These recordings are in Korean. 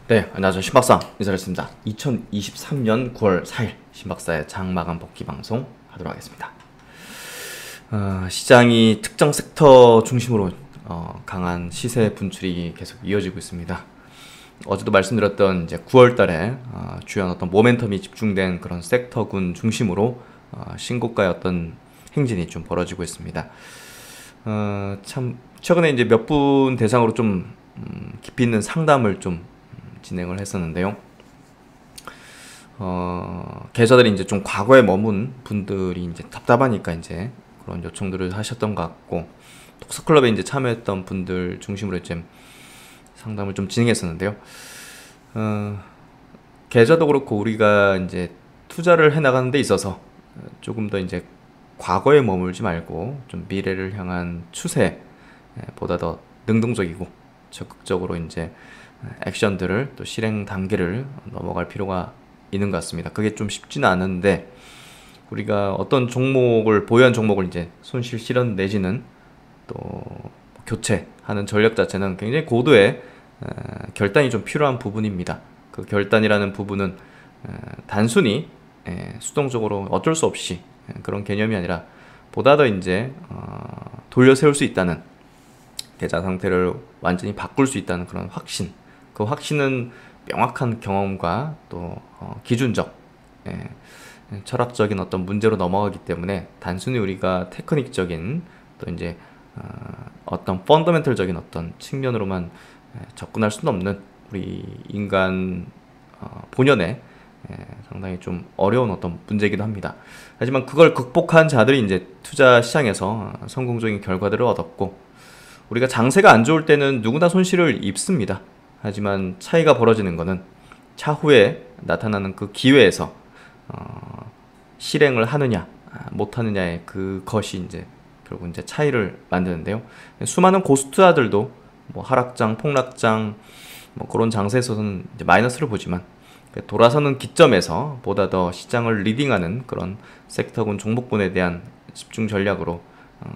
네, 안녕하세요. 신박사 인사드렸습니다. 2023년 9월 4일 신박사의 장마감 복귀 방송 하도록 하겠습니다. 시장이 특정 섹터 중심으로 강한 시세 분출이 계속 이어지고 있습니다. 어제도 말씀드렸던 이제 9월 달에 주요한 어떤 모멘텀이 집중된 그런 섹터군 중심으로 신고가의 어떤 행진이 좀 벌어지고 있습니다. 참 최근에 이제 몇 분 대상으로 좀 깊이 있는 상담을 좀 진행을 했었는데요. 계좌들이 이제 좀 과거에 머문 분들이 이제 답답하니까 이제 그런 요청들을 하셨던 것 같고, 독서클럽에 이제 참여했던 분들 중심으로 이제 상담을 좀 진행했었는데요. 계좌도 그렇고 우리가 이제 투자를 해 나가는 데 있어서 조금 더 이제 과거에 머물지 말고 좀 미래를 향한 추세보다 더 능동적이고 적극적으로 이제 액션들을 또 실행 단계를 넘어갈 필요가 있는 것 같습니다. 그게 좀 쉽지는 않은데, 우리가 어떤 종목을 보유한 종목을 이제 손실 실현 내지는 또 교체하는 전략 자체는 굉장히 고도의 결단이 좀 필요한 부분입니다. 그 결단이라는 부분은 단순히 수동적으로 어쩔 수 없이 그런 개념이 아니라 보다 더 이제 돌려 세울 수 있다는, 계좌 상태를 완전히 바꿀 수 있다는 그런 확신, 그 확신은 명확한 경험과 또 기준적, 철학적인 어떤 문제로 넘어가기 때문에 단순히 우리가 테크닉적인 또 이제 어떤 펀더멘털적인 어떤 측면으로만 접근할 수는 없는 우리 인간 본연의 상당히 좀 어려운 어떤 문제이기도 합니다. 하지만 그걸 극복한 자들이 이제 투자 시장에서 성공적인 결과들을 얻었고, 우리가 장세가 안 좋을 때는 누구나 손실을 입습니다. 하지만 차이가 벌어지는 것은 차후에 나타나는 그 기회에서 실행을 하느냐 못하느냐의 그것이 이제 결국 이제 차이를 만드는데요. 수많은 고수투자들도 뭐 하락장, 폭락장, 뭐 그런 장세에서는 이제 마이너스를 보지만, 돌아서는 기점에서 보다 더 시장을 리딩하는 그런 섹터군 종목군에 대한 집중 전략으로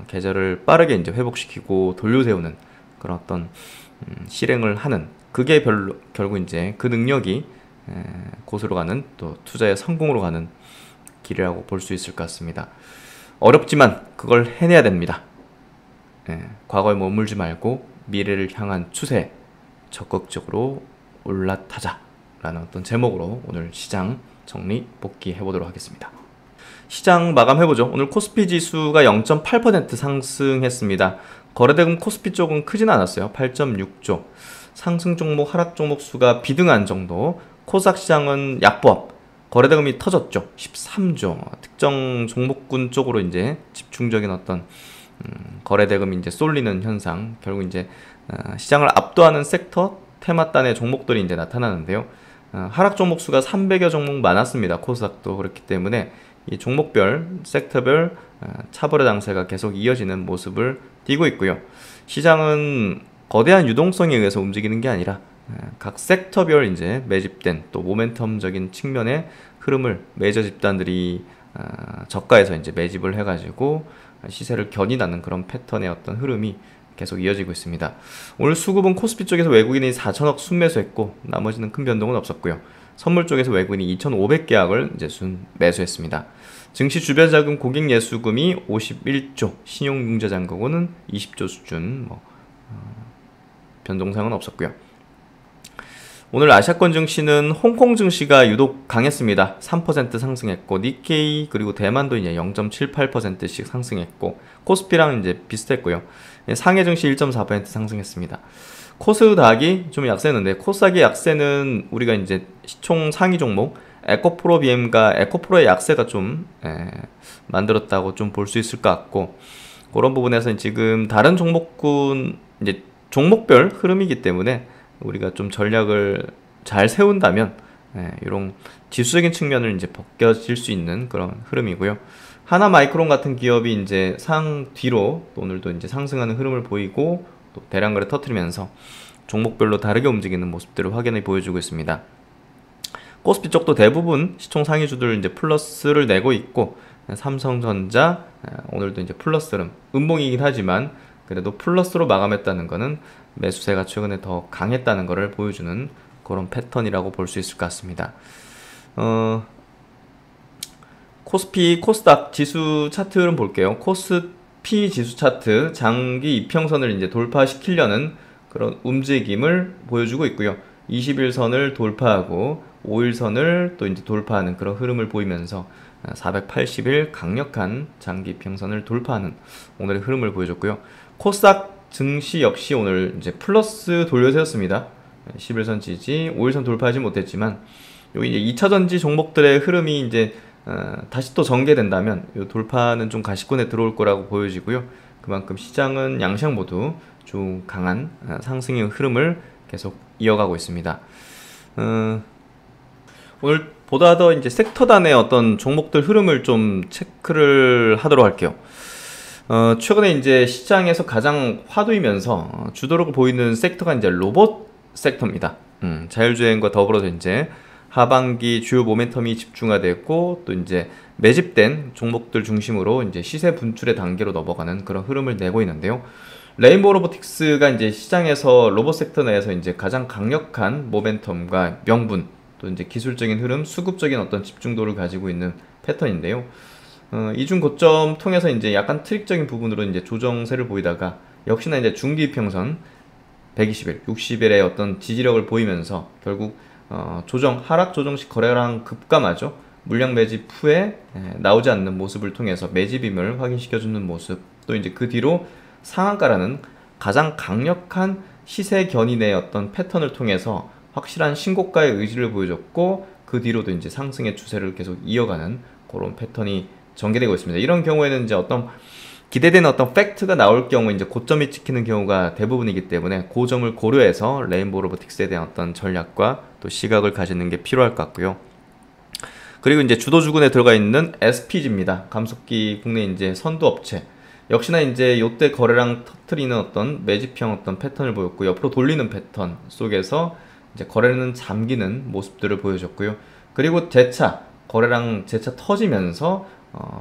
계좌를 빠르게 이제 회복시키고 돌려세우는 그런 어떤 실행을 하는, 그게 결국 이제 그 능력이 고수로 가는 또 투자의 성공으로 가는 길이라고 볼 수 있을 것 같습니다. 어렵지만 그걸 해내야 됩니다. 과거에 머물지 말고 미래를 향한 추세 적극적으로 올라타자라는 어떤 제목으로 오늘 시장 정리 복귀해 보도록 하겠습니다. 시장 마감해보죠. 오늘 코스피 지수가 0.8% 상승했습니다. 거래대금 코스피 쪽은 크진 않았어요. 8.6조. 상승 종목, 하락 종목 수가 비등한 정도. 코스닥 시장은 약보합. 거래대금이 터졌죠. 13조. 특정 종목군 쪽으로 이제 집중적인 어떤 거래대금이 이제 쏠리는 현상. 결국 이제 시장을 압도하는 섹터, 테마단의 종목들이 이제 나타나는데요. 하락 종목 수가 300여 종목 많았습니다. 코스닥도 그렇기 때문에 이 종목별, 섹터별 차벌의 장세가 계속 이어지는 모습을 띠고 있고요. 시장은 거대한 유동성에 의해서 움직이는 게 아니라 각 섹터별 이제 매집된 또 모멘텀적인 측면의 흐름을 메이저 집단들이 저가에서 이제 매집을 해가지고 시세를 견인하는 그런 패턴의 어떤 흐름이 계속 이어지고 있습니다. 오늘 수급은 코스피 쪽에서 외국인이 4천억 순매수했고 나머지는 큰 변동은 없었고요. 선물 쪽에서 외국인이 2,500계약을 이제 순매수했습니다. 증시 주변 자금 고객 예수금이 51조, 신용융자 잔고는 20조 수준, 변동사항은 없었고요. 오늘 아시아권 증시는 홍콩 증시가 유독 강했습니다. 3% 상승했고, 니케이 그리고 대만도 이제 0.78%씩 상승했고, 코스피랑 이제 비슷했고요. 상해 증시 1.4% 상승했습니다. 코스닥이 좀 약세는데, 코스닥의 약세는 우리가 이제 시총 상위 종목 에코프로 BM과 에코프로의 약세가 좀 만들었다고 좀 볼 수 있을 것 같고, 그런 부분에서는 지금 다른 종목군 이제 종목별 흐름이기 때문에 우리가 좀 전략을 잘 세운다면 이런 지수적인 측면을 이제 벗겨질 수 있는 그런 흐름이고요. 하나마이크론 같은 기업이 이제 상 뒤로 오늘도 이제 상승하는 흐름을 보이고 또 대량거래 터트리면서 종목별로 다르게 움직이는 모습들을 확연히 보여주고 있습니다. 코스피 쪽도 대부분 시총 상위주들 이제 플러스를 내고 있고, 삼성전자 오늘도 이제 플러스 흐름, 음봉이긴 하지만 그래도 플러스로 마감했다는 것은 매수세가 최근에 더 강했다는 것을 보여주는 그런 패턴이라고 볼 수 있을 것 같습니다. 코스피, 코스닥 지수 차트 흐름 볼게요. 코스피 지수 차트 장기 이평선을 이제 돌파시키려는 그런 움직임을 보여주고 있고요. 21선을 돌파하고 5일선을 또 이제 돌파하는 그런 흐름을 보이면서 480일 강력한 장기 이평선을 돌파하는 오늘의 흐름을 보여줬고요. 코스닥 증시 역시 오늘 이제 플러스 돌려세웠습니다. 11선 지지, 5일선 돌파하지 못했지만 여기 이제 2차전지 종목들의 흐름이 이제 다시 또 전개된다면 이 돌파는 좀 가시권에 들어올 거라고 보여지고요. 그만큼 시장은 양시장 모두 좀 강한 상승의 흐름을 계속 이어가고 있습니다. 오늘 보다 더 이제 섹터 단의 어떤 종목들 흐름을 좀 체크를 하도록 할게요. 최근에 이제 시장에서 가장 화두이면서 주도력을 보이는 섹터가 이제 로봇 섹터입니다. 자율주행과 더불어서 이제 하반기 주요 모멘텀이 집중화됐고 또 이제 매집된 종목들 중심으로 이제 시세 분출의 단계로 넘어가는 그런 흐름을 내고 있는데요. 레인보우 로보틱스가 이제 시장에서 로봇 섹터 내에서 이제 가장 강력한 모멘텀과 명분 또 이제 기술적인 흐름, 수급적인 어떤 집중도를 가지고 있는 패턴인데요. 이중 고점 통해서 이제 약간 트릭적인 부분으로 이제 조정세를 보이다가 역시나 이제 중기 이평선 120일, 60일의 어떤 지지력을 보이면서 결국 조정, 하락 조정식 거래량 급감하죠. 물량 매집 후에 나오지 않는 모습을 통해서 매집임을 확인시켜주는 모습, 또 이제 그 뒤로 상한가라는 가장 강력한 시세 견인의 어떤 패턴을 통해서 확실한 신고가의 의지를 보여줬고 그 뒤로도 이제 상승의 추세를 계속 이어가는 그런 패턴이 전개되고 있습니다. 이런 경우에는 이제 어떤 기대되는 어떤 팩트가 나올 경우 이제 고점이 찍히는 경우가 대부분이기 때문에 그 점을 고려해서 레인보우 로보틱스에 대한 어떤 전략과 또 시각을 가지는 게 필요할 것 같고요. 그리고 이제 주도주군에 들어가 있는 SPG입니다. 감속기 국내 이제 선두 업체. 역시나 이제 요때 거래량 터트리는 어떤 매집형 어떤 패턴을 보였고 옆으로 돌리는 패턴 속에서 이제 거래는 잠기는 모습들을 보여줬고요. 그리고 재차 거래량 재차 터지면서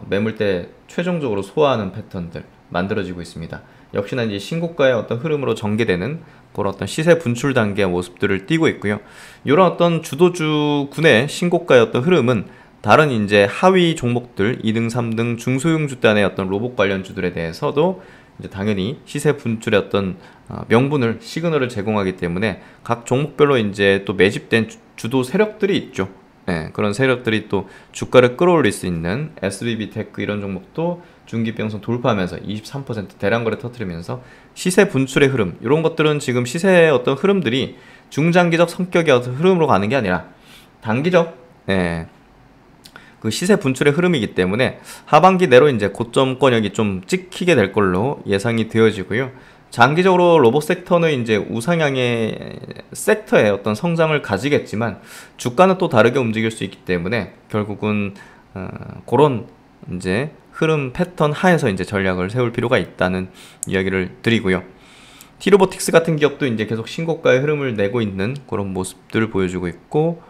매물대 최종적으로 소화하는 패턴들 만들어지고 있습니다. 역시나 이제 신고가의 어떤 흐름으로 전개되는 그런 어떤 시세 분출 단계의 모습들을 띠고 있고요. 이런 어떤 주도주군의 신고가의 어떤 흐름은 다른 이제 하위 종목들 2등, 3등 중소형 주단의 어떤 로봇 관련주들에 대해서도 이제 당연히 시세 분출의 어떤 명분을 시그널을 제공하기 때문에 각 종목별로 이제 또 매집된 주도 세력들이 있죠. 네, 그런 세력들이 또 주가를 끌어올릴 수 있는 SBB 테크 이런 종목도 중기평선 돌파하면서 23% 대량 거래 터뜨리면서 시세 분출의 흐름, 이런 것들은 지금 시세의 어떤 흐름들이 중장기적 성격의 어떤 흐름으로 가는 게 아니라 단기적 그 시세 분출의 흐름이기 때문에 하반기 내로 이제 고점권역이 좀 찍히게 될 걸로 예상이 되어지고요. 장기적으로 로봇 섹터는 이제 우상향의 섹터의 어떤 성장을 가지겠지만 주가는 또 다르게 움직일 수 있기 때문에 결국은 그런 이제 흐름 패턴 하에서 이제 전략을 세울 필요가 있다는 이야기를 드리고요. T로보틱스 같은 기업도 이제 계속 신고가의 흐름을 내고 있는 그런 모습들을 보여주고 있고,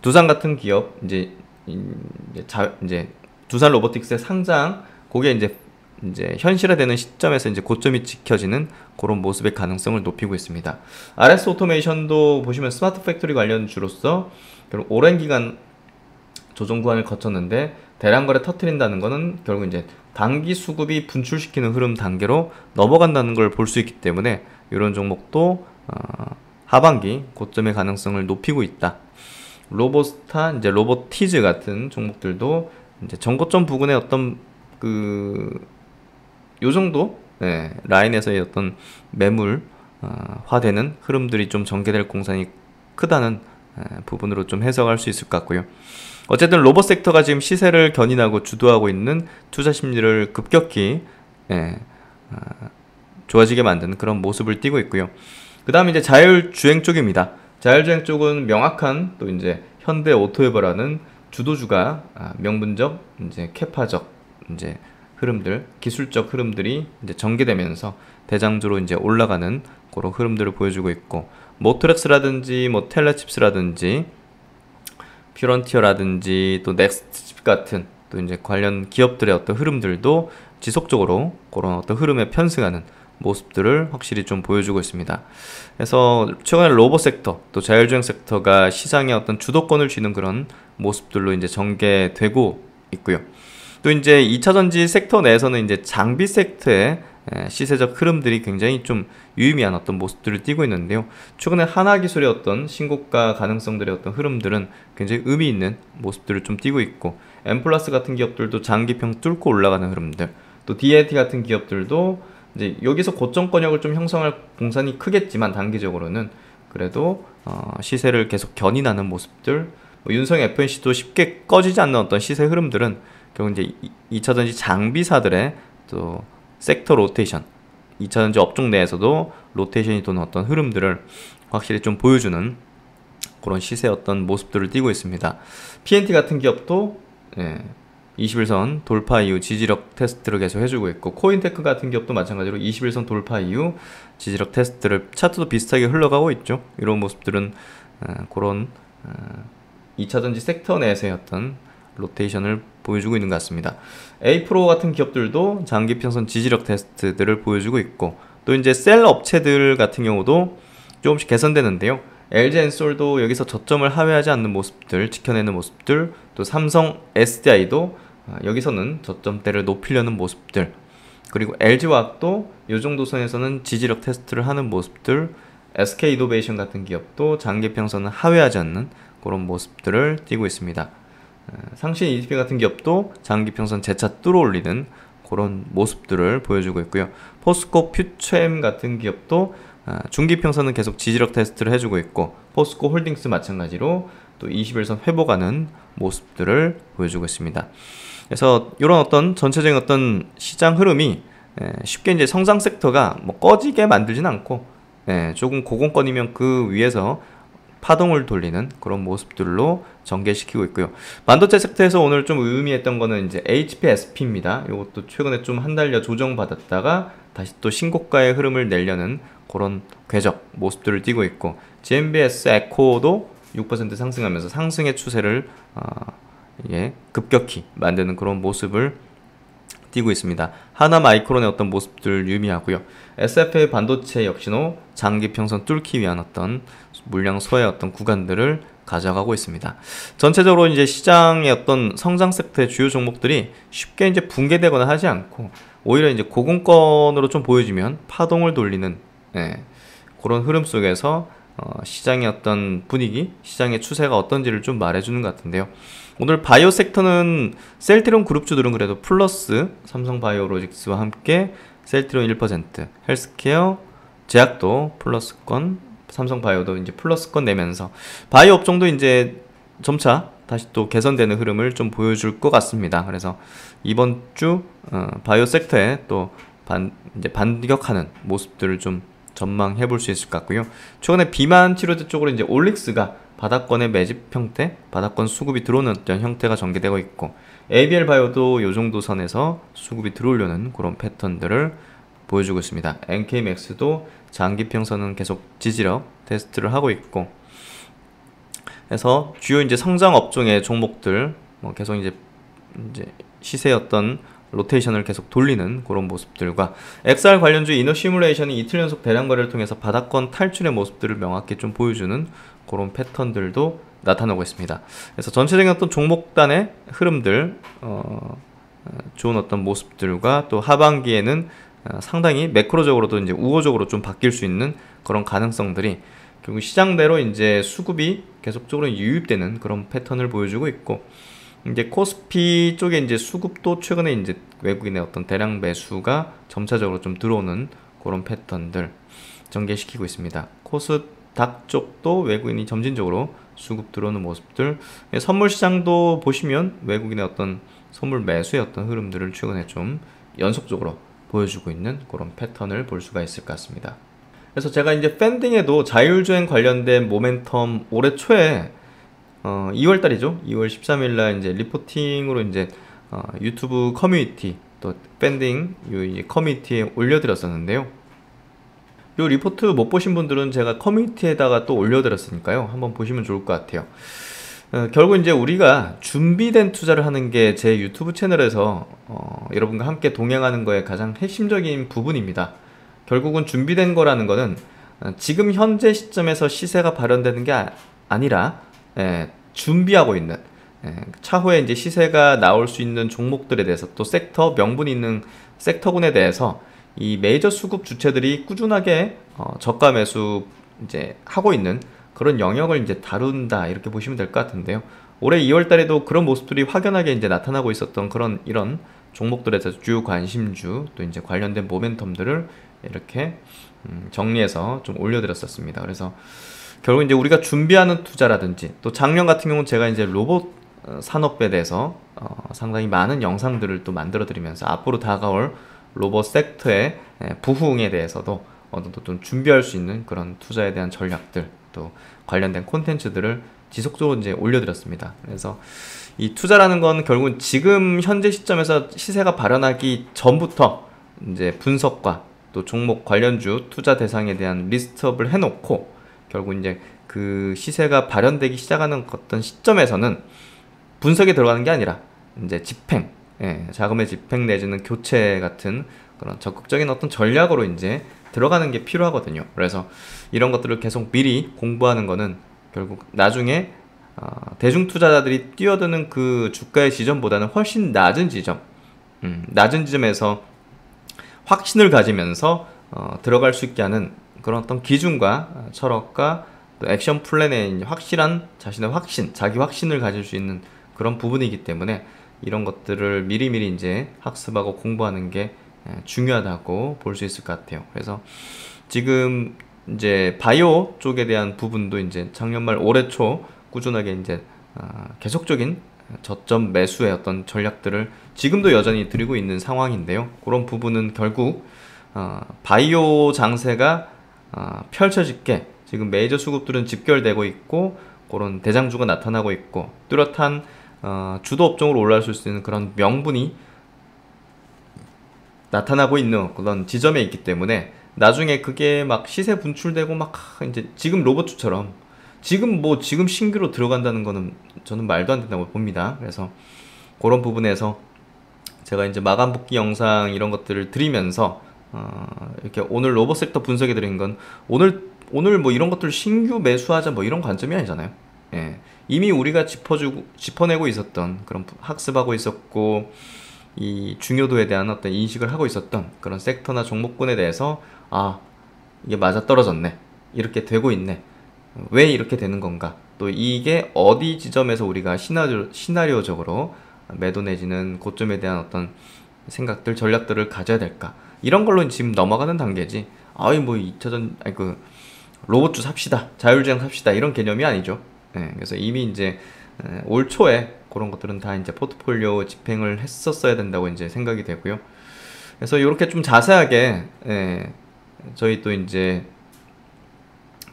두산 같은 기업 이제 두산 로보틱스의 상장 그게 이제 현실화되는 시점에서 이제 고점이 지켜지는 그런 모습의 가능성을 높이고 있습니다. RS 오토메이션도 보시면 스마트 팩토리 관련주로서 결국 오랜 기간 조정 구간을 거쳤는데 대량 거래 터트린다는 거는 결국 이제 단기 수급이 분출시키는 흐름 단계로 넘어간다는 걸 볼 수 있기 때문에 이런 종목도 하반기 고점의 가능성을 높이고 있다. 로보스타, 이제 로보티즈 같은 종목들도 이제 전고점 부근의 어떤 요 정도 라인에서의 어떤 매물화되는 흐름들이 좀 전개될 공산이 크다는 부분으로 좀 해석할 수 있을 것 같고요. 어쨌든 로봇 섹터가 지금 시세를 견인하고 주도하고 있는 투자 심리를 급격히 좋아지게 만드는 그런 모습을 띠고 있고요. 그 다음에 이제 자율주행 쪽입니다. 자율주행 쪽은 명확한 또 이제 현대 오토웨버라는 주도주가 명분적, 이제 캐파적 이제 흐름들, 기술적 흐름들이 이제 전개되면서 대장주로 이제 올라가는 그런 흐름들을 보여주고 있고, 모토렉스라든지 뭐 텔레칩스라든지 퓨런티어라든지 또 넥스트칩 같은 또 이제 관련 기업들의 어떤 흐름들도 지속적으로 그런 어떤 흐름에 편승하는 모습들을 확실히 좀 보여주고 있습니다. 그래서 최근에 로봇 섹터, 또 자율주행 섹터가 시장의 어떤 주도권을 쥐는 그런 모습들로 이제 전개되고 있고요. 또 이제 2차전지 섹터 내에서는 이제 장비 섹터의 시세적 흐름들이 굉장히 좀 유의미한 어떤 모습들을 띠고 있는데요. 최근에 하나기술의 어떤 신고가 가능성들의 어떤 흐름들은 굉장히 의미 있는 모습들을 좀 띠고 있고, 엠플러스 같은 기업들도 장기평 뚫고 올라가는 흐름들, 또 DAT 같은 기업들도 이제 여기서 고점권역을 좀 형성할 공산이 크겠지만 단기적으로는 그래도 시세를 계속 견인하는 모습들, 뭐 윤성 FNC도 쉽게 꺼지지 않는 어떤 시세 흐름들은 결국 이제 2차전지 장비사들의 또 섹터 로테이션, 2차전지 업종 내에서도 로테이션이 도는 어떤 흐름들을 확실히 좀 보여주는 그런 시세 어떤 모습들을 띠고 있습니다. PNT 같은 기업도 21선 돌파 이후 지지력 테스트를 계속 해주고 있고, 코인테크 같은 기업도 마찬가지로 21선 돌파 이후 지지력 테스트를, 차트도 비슷하게 흘러가고 있죠. 이런 모습들은 그런 2차전지 섹터 내에서의 어떤 로테이션을 보여주고 있는 것 같습니다. A프로 같은 기업들도 장기 평선 지지력 테스트들을 보여주고 있고, 또 이제 셀 업체들 같은 경우도 조금씩 개선되는데요. LG엔솔도 여기서 저점을 하회하지 않는 모습들, 지켜내는 모습들, 또 삼성 SDI도 여기서는 저점대를 높이려는 모습들, 그리고 LG화학도 이 정도 선에서는 지지력 테스트를 하는 모습들, SK이노베이션 같은 기업도 장기 평선을 하회하지 않는 그런 모습들을 띠고 있습니다. 상신 EDP 같은 기업도 장기 평선 재차 뚫어올리는 그런 모습들을 보여주고 있고요. 포스코 퓨처엠 같은 기업도 중기 평선은 계속 지지력 테스트를 해주고 있고, 포스코 홀딩스 마찬가지로 또 21선 회복하는 모습들을 보여주고 있습니다. 그래서 이런 어떤 전체적인 어떤 시장 흐름이 쉽게 이제 성장 섹터가 뭐 꺼지게 만들진 않고, 조금 고공권이면 그 위에서 파동을 돌리는 그런 모습들로 전개시키고 있고요. 반도체 섹터에서 오늘 좀 의미했던 거는 이제 HPSP입니다. 이것도 최근에 좀 한 달여 조정받았다가 다시 또 신고가의 흐름을 내려는 그런 궤적 모습들을 띠고 있고, GMBS 에코도 6% 상승하면서 상승의 추세를 급격히 만드는 그런 모습을 띄고 있습니다. 하나마이크론의 어떤 모습들 유의미하고요. SFA 반도체 역시도 장기 평선 뚫기 위한 어떤 물량 소의 어떤 구간들을 가져가고 있습니다. 전체적으로 이제 시장의 어떤 성장 섹터의 주요 종목들이 쉽게 이제 붕괴되거나 하지 않고, 오히려 이제 고공권으로 좀 보여지면 파동을 돌리는 그런 흐름 속에서 시장의 어떤 분위기, 시장의 추세가 어떤지를 좀 말해주는 것 같은데요. 오늘 바이오 섹터는 셀트리온 그룹주들은 그래도 플러스, 삼성바이오로직스와 함께 셀트리온 1%, 헬스케어, 제약도 플러스권, 삼성바이오도 이제 플러스권 내면서 바이오 업종도 이제 점차 다시 또 개선되는 흐름을 좀 보여줄 것 같습니다. 그래서 이번 주 바이오 섹터에 또 이제 반격하는 모습들을 좀 전망해 볼 수 있을 것 같고요. 최근에 비만 치료제 쪽으로 이제 올릭스가 바닥권의 매집 형태, 바닥권 수급이 들어오는 어떤 형태가 전개되고 있고, ABL 바이오도 이 정도 선에서 수급이 들어오려는 그런 패턴들을 보여주고 있습니다. NK맥스도 장기 평선은 계속 지지력 테스트를 하고 있고, 그래서 주요 이제 성장 업종의 종목들 계속 이제 시세의 어떤 로테이션을 계속 돌리는 그런 모습들과, XR 관련주 이너 시뮬레이션이 이틀 연속 대량 거래를 통해서 바닥권 탈출의 모습들을 명확히 좀 보여주는 그런 패턴들도 나타나고 있습니다. 그래서 전체적인 어떤 종목단의 흐름들, 좋은 어떤 모습들과, 또 하반기에는 상당히 매크로적으로도 이제 우호적으로 좀 바뀔 수 있는 그런 가능성들이 결국 시장대로 이제 수급이 계속적으로 유입되는 그런 패턴을 보여주고 있고, 이제 코스피 쪽에 이제 수급도 최근에 이제 외국인의 어떤 대량 매수가 점차적으로 좀 들어오는 그런 패턴들 전개시키고 있습니다. 코스닥 쪽도 외국인이 점진적으로 수급 들어오는 모습들, 선물 시장도 보시면 외국인의 어떤 선물 매수의 어떤 흐름들을 최근에 좀 연속적으로 보여주고 있는 그런 패턴을 볼 수가 있을 것 같습니다. 그래서 제가 이제 팬딩에도 자율주행 관련된 모멘텀 올해 초에 2월 달이죠. 2월 13일 날 이제 리포팅으로 이제 유튜브 커뮤니티, 또 팬딩 이 커뮤니티에 올려드렸었는데요. 이 리포트 못 보신 분들은 제가 커뮤니티에다가 또 올려드렸으니까요. 한번 보시면 좋을 것 같아요. 결국 이제 우리가 준비된 투자를 하는 게 제 유튜브 채널에서 여러분과 함께 동행하는 거에 가장 핵심적인 부분입니다. 결국은 준비된 거라는 거는 지금 현재 시점에서 시세가 발현되는 게 아니라 준비하고 있는 차후에 이제 시세가 나올 수 있는 종목들에 대해서 또 섹터 명분이 있는 섹터군에 대해서 이 메이저 수급 주체들이 꾸준하게 저가 매수 이제 하고 있는 그런 영역을 이제 다룬다 이렇게 보시면 될 것 같은데요. 올해 2월 달에도 그런 모습들이 확연하게 이제 나타나고 있었던 그런 이런 종목들에 대해서 주요 관심주 또 이제 관련된 모멘텀들을 이렇게 정리해서 좀 올려드렸었습니다. 그래서 결국 이제 우리가 준비하는 투자라든지 또 작년 같은 경우는 제가 이제 로봇 산업에 대해서 상당히 많은 영상들을 또 만들어 드리면서 앞으로 다가올 로봇 섹터의 부흥에 대해서도 어느 정도 좀 준비할 수 있는 그런 투자에 대한 전략들 또 관련된 콘텐츠들을 지속적으로 이제 올려드렸습니다. 그래서 이 투자라는 건 결국은 지금 현재 시점에서 시세가 발현하기 전부터 이제 분석과 또 종목 관련주 투자 대상에 대한 리스트업을 해놓고 결국 이제 그 시세가 발현되기 시작하는 어떤 시점에서는 분석에 들어가는 게 아니라 이제 집행, 자금의 집행 내지는 교체 같은 그런 적극적인 어떤 전략으로 이제 들어가는 게 필요하거든요. 그래서 이런 것들을 계속 미리 공부하는 거는 결국 나중에 대중 투자자들이 뛰어드는 그 주가의 지점보다는 훨씬 낮은 지점, 낮은 지점에서 확신을 가지면서 들어갈 수 있게 하는 그런 어떤 기준과 철학과 또 액션 플랜에 확실한 자신의 확신, 자기 확신을 가질 수 있는 그런 부분이기 때문에 이런 것들을 미리미리 이제 학습하고 공부하는 게 중요하다고 볼 수 있을 것 같아요. 그래서 지금 이제 바이오 쪽에 대한 부분도 이제 작년 말 올해 초 꾸준하게 이제 계속적인 저점 매수의 어떤 전략들을 지금도 여전히 드리고 있는 상황인데요. 그런 부분은 결국 바이오 장세가 펼쳐질게 지금 메이저 수급들은 집결되고 있고 그런 대장주가 나타나고 있고 뚜렷한 주도 업종으로 올라올 수 있는 그런 명분이 나타나고 있는 그런 지점에 있기 때문에 나중에 그게 막 시세 분출되고 막 이제 지금 로봇주처럼 지금 신규로 들어간다는 거는 저는 말도 안 된다고 봅니다. 그래서 그런 부분에서 제가 이제 마감 복귀 영상 이런 것들을 드리면서 이렇게 오늘 로봇 섹터 분석해 드린 건 오늘 뭐 이런 것들 신규 매수하자 뭐 이런 관점이 아니잖아요. 이미 우리가 짚어내고 있었던 그런 학습하고 있었고 이 중요도에 대한 어떤 인식을 하고 있었던 그런 섹터나 종목군에 대해서 이게 맞아 떨어졌네, 이렇게 되고 있네, 왜 이렇게 되는 건가, 또 이게 어디 지점에서 우리가 시나리오적으로 매도 내지는 고점에 대한 어떤 생각들 전략들을 가져야 될까, 이런 걸로 지금 넘어가는 단계지 뭐 2차전 그 로봇주 삽시다, 자율주행 삽시다 이런 개념이 아니죠. 그래서 이미 이제 올 초에 그런 것들은 다 이제 포트폴리오 집행을 했었어야 된다고 이제 생각이 되고요. 그래서 이렇게 좀 자세하게 저희 또 이제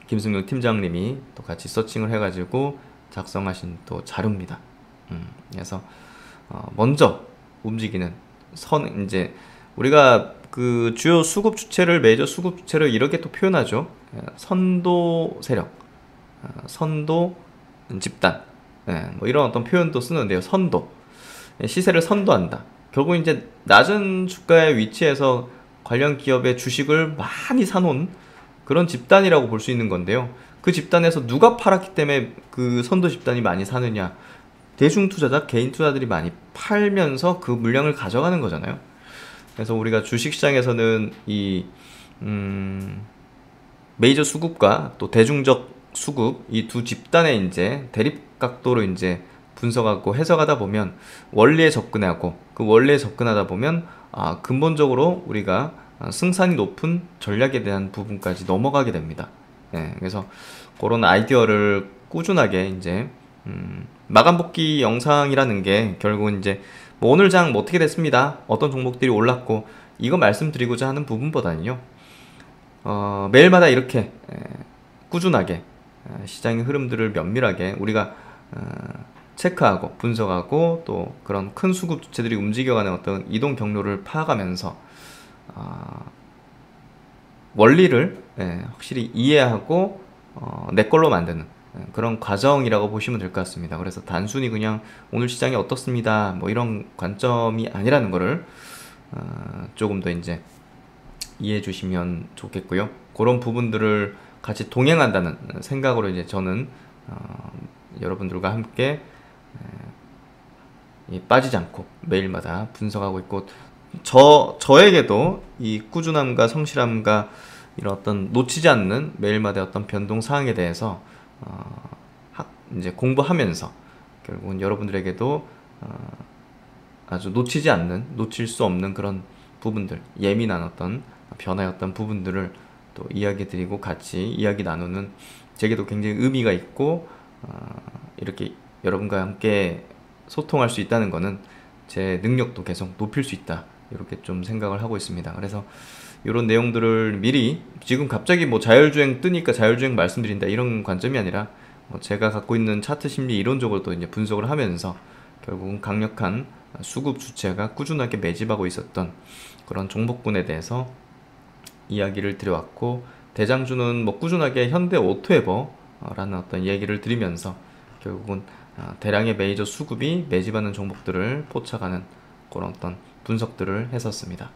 김승용 팀장님이 또 같이 서칭을 해가지고 작성하신 또 자료입니다. 그래서 먼저 움직이는 이제 우리가 그 주요 수급 주체를 메이저 수급 주체를 이렇게 또 표현하죠. 선도 세력, 선도 집단, 뭐 이런 어떤 표현도 쓰는데요. 선도, 시세를 선도한다. 결국 이제 낮은 주가의 위치에서 관련 기업의 주식을 많이 사놓은 그런 집단이라고 볼 수 있는 건데요. 그 집단에서 누가 팔았기 때문에 그 선도 집단이 많이 사느냐? 대중 투자자, 개인 투자들이 많이 팔면서 그 물량을 가져가는 거잖아요. 그래서 우리가 주식시장에서는 이 메이저 수급과 또 대중적 수급 이 두 집단의 이제 대립 각도로 이제 분석하고 해석하다 보면 원리에 접근하고 그 원리에 접근하다 보면 근본적으로 우리가 승산이 높은 전략에 대한 부분까지 넘어가게 됩니다. 그래서 그런 아이디어를 꾸준하게 이제 마감 복귀 영상이라는 게 결국은 이제 뭐 오늘 장 뭐 어떻게 됐습니다, 어떤 종목들이 올랐고 이거 말씀드리고자 하는 부분보다는요, 매일마다 이렇게 꾸준하게 시장의 흐름들을 면밀하게 우리가 체크하고 분석하고 또 그런 큰 수급 주체들이 움직여가는 어떤 이동 경로를 파악하면서 원리를 확실히 이해하고 내 걸로 만드는 그런 과정이라고 보시면 될 것 같습니다. 그래서 단순히 그냥 오늘 시장이 어떻습니다 뭐 이런 관점이 아니라는 거를 조금 더 이제 이해해 주시면 좋겠고요. 그런 부분들을 같이 동행한다는 생각으로 이제 저는 여러분들과 함께 빠지지 않고 매일마다 분석하고 있고, 저에게도 이 꾸준함과 성실함과 이런 어떤 놓치지 않는 매일마다 어떤 변동 사항에 대해서 이제 공부하면서 결국은 여러분들에게도 아주 놓칠 수 없는 그런 부분들, 예민한 어떤 변화의 어떤 부분들을 또 이야기 드리고 같이 이야기 나누는, 제게도 굉장히 의미가 있고, 이렇게 여러분과 함께 소통할 수 있다는 거는 제 능력도 계속 높일 수 있다, 이렇게 좀 생각을 하고 있습니다. 그래서 이런 내용들을 미리, 지금 갑자기 뭐 자율주행 뜨니까 자율주행 말씀드린다 이런 관점이 아니라, 제가 갖고 있는 차트 심리 이론적으로도 이제 분석을 하면서 결국은 강력한 수급 주체가 꾸준하게 매집하고 있었던 그런 종목군에 대해서 이야기를 드려왔고, 대장주는 뭐 꾸준하게 현대 오토에버라는 어떤 이야기를 드리면서 결국은 대량의 메이저 수급이 매집하는 종목들을 포착하는 그런 어떤 분석들을 했었습니다.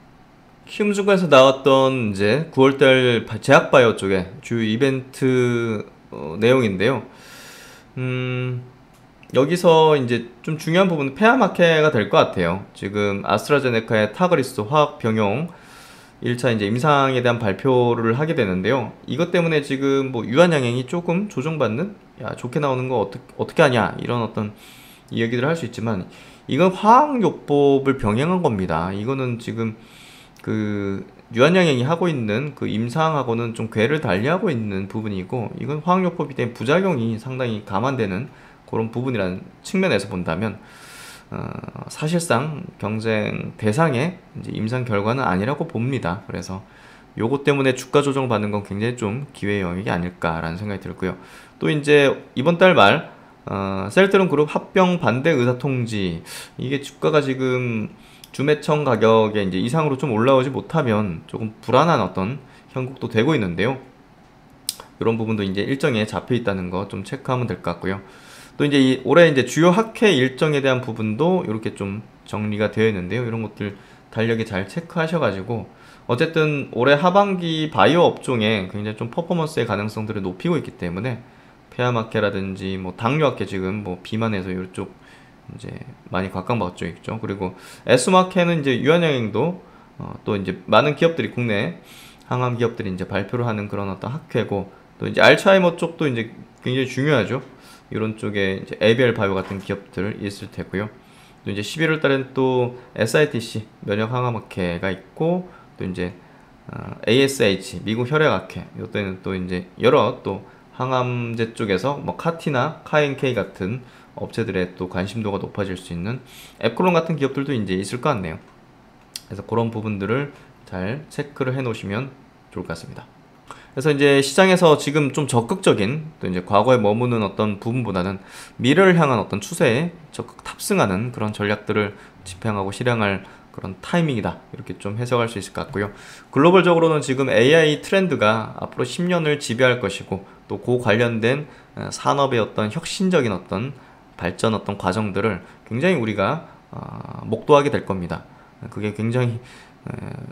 키움증권에서 나왔던 이제 9월달 제약바이오 쪽에 주요 이벤트 내용인데요. 여기서 이제 좀 중요한 부분은 페어마켓가 될 것 같아요. 지금 아스트라제네카의 타그리스 화학 병용 1차 이제 임상에 대한 발표를 하게 되는데요. 이것 때문에 지금 뭐 유한양행이 조금 조정받는, 야 좋게 나오는 거 어떻게 하냐 이런 어떤 이야기들을 할 수 있지만, 이건 화학요법을 병행한 겁니다. 이거는 지금 그 유한양행이 하고 있는 그 임상하고는 좀 궤를 달리하고 있는 부분이고, 이건 화학요법이 때문에 부작용이 상당히 감안되는 그런 부분이라는 측면에서 본다면 사실상 경쟁 대상의 이제 임상 결과는 아니라고 봅니다. 그래서 요것 때문에 주가 조정을 받는 건 굉장히 좀 기회의 영역이 아닐까라는 생각이 들고요. 또 이제 이번 달 말 셀트론 그룹 합병 반대 의사 통지, 이게 주가가 지금 주매청 가격에 이제 이상으로 좀 올라오지 못하면 조금 불안한 어떤 형국도 되고 있는데요. 이런 부분도 이제 일정에 잡혀 있다는 거 좀 체크하면 될 것 같고요. 또 이제 올해 이제 주요 학회 일정에 대한 부분도 이렇게 좀 정리가 되어 있는데요. 이런 것들 달력에 잘 체크하셔가지고, 어쨌든 올해 하반기 바이오 업종에 굉장히 좀 퍼포먼스의 가능성들을 높이고 있기 때문에 페어마켓라든지 뭐 당뇨학회, 지금 뭐 비만해서 이쪽 이제 많이 각광받고 있죠. 그리고 S마켓은 이제 유한양행도 또 이제 많은 기업들이, 국내 항암 기업들이 이제 발표를 하는 그런 어떤 학회고, 또 이제 알츠하이머 쪽도 이제 굉장히 중요하죠. 이런 쪽에 이제 ABL 바이오 같은 기업들 있을 테고요. 또 이제 11월 달엔 또 SITC 면역 항암학회가 있고, 또 이제 ASH 미국 혈액학회, 이때는 또 이제 여러 또 항암제 쪽에서 뭐 카티나 카엔케이 같은 업체들의 또 관심도가 높아질 수 있는 앱클론 같은 기업들도 이제 있을 것 같네요. 그래서 그런 부분들을 잘 체크를 해 놓으시면 좋을 것 같습니다. 그래서 이제 시장에서 지금 좀 적극적인, 또 이제 과거에 머무는 어떤 부분보다는 미래를 향한 어떤 추세에 적극 탑승하는 그런 전략들을 집행하고 실행할 그런 타이밍이다, 이렇게 좀 해석할 수 있을 것 같고요. 글로벌적으로는 지금 AI 트렌드가 앞으로 10년을 지배할 것이고, 또 그 관련된 산업의 어떤 혁신적인 어떤 발전 어떤 과정들을 굉장히 우리가 목도하게 될 겁니다. 그게 굉장히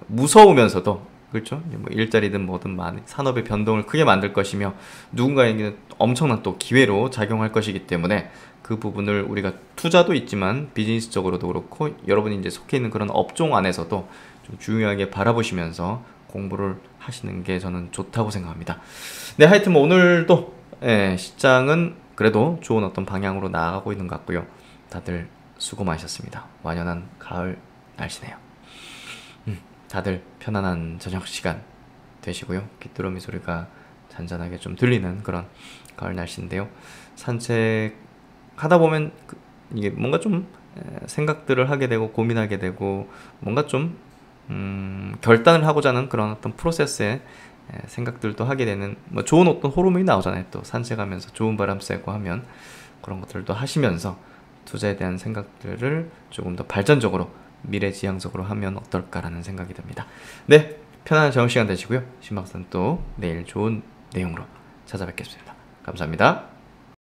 무서우면서도, 그렇죠? 뭐 일자리든 뭐든 산업의 변동을 크게 만들 것이며, 누군가에게는 엄청난 또 기회로 작용할 것이기 때문에 그 부분을 우리가 투자도 있지만 비즈니스적으로도 그렇고, 여러분이 이제 속해 있는 그런 업종 안에서도 좀 중요하게 바라보시면서 공부를 하시는 게 저는 좋다고 생각합니다. 네, 하여튼 뭐 오늘도 시장은 그래도 좋은 어떤 방향으로 나아가고 있는 것 같고요. 다들 수고 많으셨습니다. 완연한 가을 날씨네요. 다들 편안한 저녁 시간 되시고요. 귀뚜라미 소리가 잔잔하게 좀 들리는 그런 가을 날씨인데요. 산책하다 보면 이게 뭔가 좀 생각들을 하게 되고 고민하게 되고, 뭔가 좀 결단을 하고자 하는 그런 어떤 프로세스에 생각들도 하게 되는, 뭐 좋은 어떤 호르몬이 나오잖아요. 또 산책하면서 좋은 바람 쐬고 하면 그런 것들도 하시면서 투자에 대한 생각들을 조금 더 발전적으로 미래지향적으로 하면 어떨까라는 생각이 듭니다. 네, 편안한 저녁 시간 되시고요. 신박사는 또 내일 좋은 내용으로 찾아뵙겠습니다. 감사합니다.